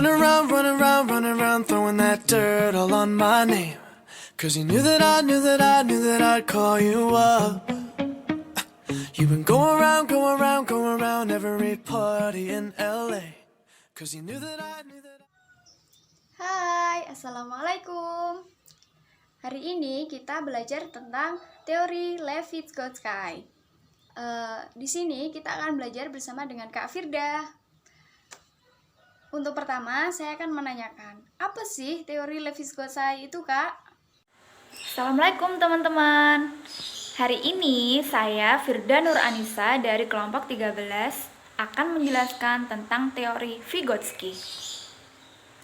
running around, throwing that dirt all on my name. 'Cause you knew that I'd call you up. You've been going around every party in LA. 'Cause you knew that I Hai, Assalamualaikum. Hari ini kita belajar tentang teori Levi-Vygotsky. Di sini kita akan belajar bersama dengan Kak Firda. Untuk pertama, saya akan menanyakan, apa sih teori Levi-Vygotsky itu, Kak? Assalamualaikum teman-teman. Hari ini saya Firda Nur Anissa dari kelompok 13 akan menjelaskan tentang teori Vygotsky.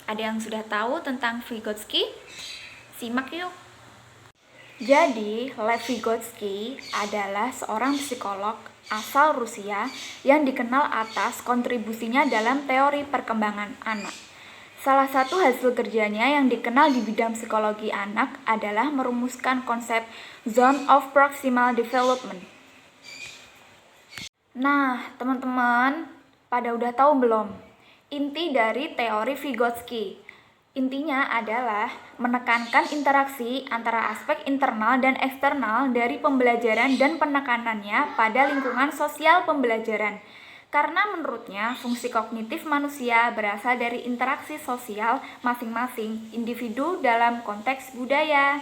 Ada yang sudah tahu tentang Vygotsky? Simak yuk. Jadi, Lev Vygotsky adalah seorang psikolog asal Rusia yang dikenal atas kontribusinya dalam teori perkembangan anak. Salah satu hasil kerjanya yang dikenal di bidang psikologi anak adalah merumuskan konsep Zone of Proximal Development. Nah, teman-teman, pada udah tahu belum inti dari teori Vygotsky? Intinya adalah menekankan interaksi antara aspek internal dan eksternal dari pembelajaran dan penekanannya pada lingkungan sosial pembelajaran. Karena menurutnya fungsi kognitif manusia berasal dari interaksi sosial masing-masing individu dalam konteks budaya.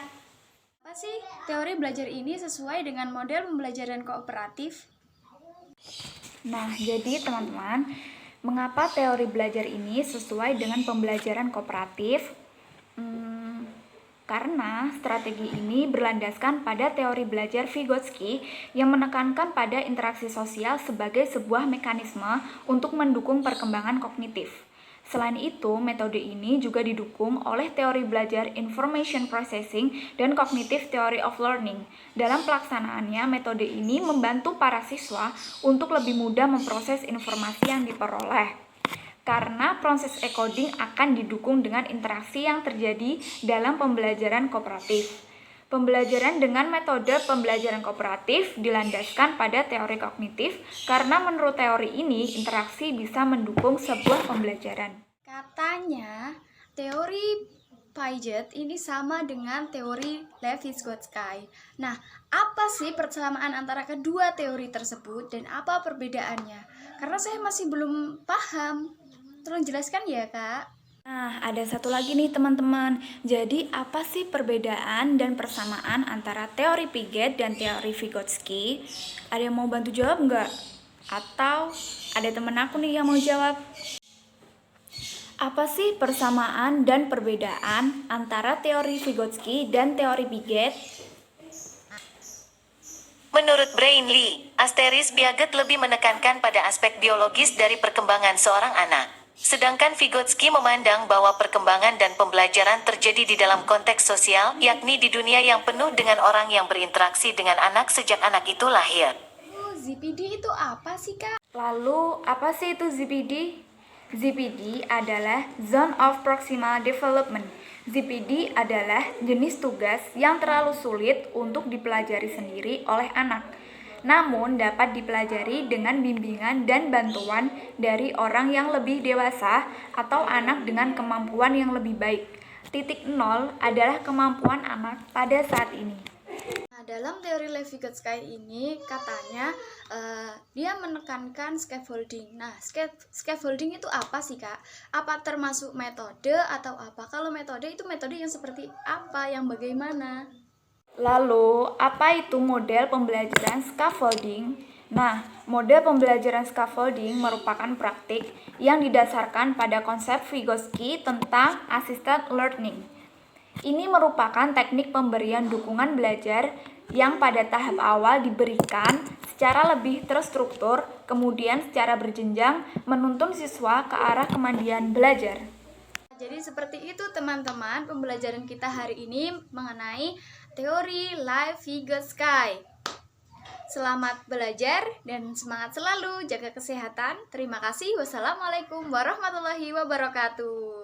Apa sih teori belajar ini sesuai dengan model pembelajaran kooperatif? Nah, jadi teman-teman, mengapa teori belajar ini sesuai dengan pembelajaran kooperatif? Karena strategi ini berlandaskan pada teori belajar Vygotsky yang menekankan pada interaksi sosial sebagai sebuah mekanisme untuk mendukung perkembangan kognitif. Selain itu, metode ini juga didukung oleh teori belajar Information Processing dan Cognitive Theory of Learning. Dalam pelaksanaannya, metode ini membantu para siswa untuk lebih mudah memproses informasi yang diperoleh. Karena proses encoding akan didukung dengan interaksi yang terjadi dalam pembelajaran kooperatif. Pembelajaran dengan metode pembelajaran kooperatif dilandaskan pada teori kognitif karena menurut teori ini interaksi bisa mendukung sebuah pembelajaran. Katanya, teori Piaget ini sama dengan teori Levi-Vygotsky. Nah, apa sih persamaan antara kedua teori tersebut dan apa perbedaannya? Karena saya masih belum paham. Tolong jelaskan ya, Kak. Nah, ada satu lagi nih teman-teman. Jadi, apa sih perbedaan dan persamaan antara teori Piaget dan teori Vygotsky? Ada yang mau bantu jawab nggak? Atau ada temen aku nih yang mau jawab? Apa sih persamaan dan perbedaan antara teori Vygotsky dan teori Piaget? Menurut Brian Lee, Piaget lebih menekankan pada aspek biologis dari perkembangan seorang anak. Sedangkan Vygotsky memandang bahwa perkembangan dan pembelajaran terjadi di dalam konteks sosial, yakni di dunia yang penuh dengan orang yang berinteraksi dengan anak sejak anak itu lahir. ZPD itu apa sih, Kak? Lalu, apa sih itu ZPD? ZPD adalah Zone of Proximal Development. ZPD adalah jenis tugas yang terlalu sulit untuk dipelajari sendiri oleh anak, namun dapat dipelajari dengan bimbingan dan bantuan dari orang yang lebih dewasa atau anak dengan kemampuan yang lebih baik. Titik nol adalah kemampuan anak pada saat ini. Nah, dalam teori Levi-Vygotsky ini katanya dia menekankan scaffolding. Nah, scaffolding itu apa sih, Kak? Apa termasuk metode atau apa? Kalau metode itu metode yang seperti apa, yang bagaimana? Lalu, apa itu model pembelajaran scaffolding? Nah, model pembelajaran scaffolding merupakan praktik yang didasarkan pada konsep Vygotsky tentang assisted learning. Ini merupakan teknik pemberian dukungan belajar yang pada tahap awal diberikan secara lebih terstruktur, kemudian secara berjenjang menuntun siswa ke arah kemandirian belajar. Jadi seperti itu teman-teman pembelajaran kita hari ini mengenai teori Levi-Vygotsky. Selamat belajar dan semangat selalu, jaga kesehatan. Terima kasih. Wassalamualaikum warahmatullahi wabarakatuh.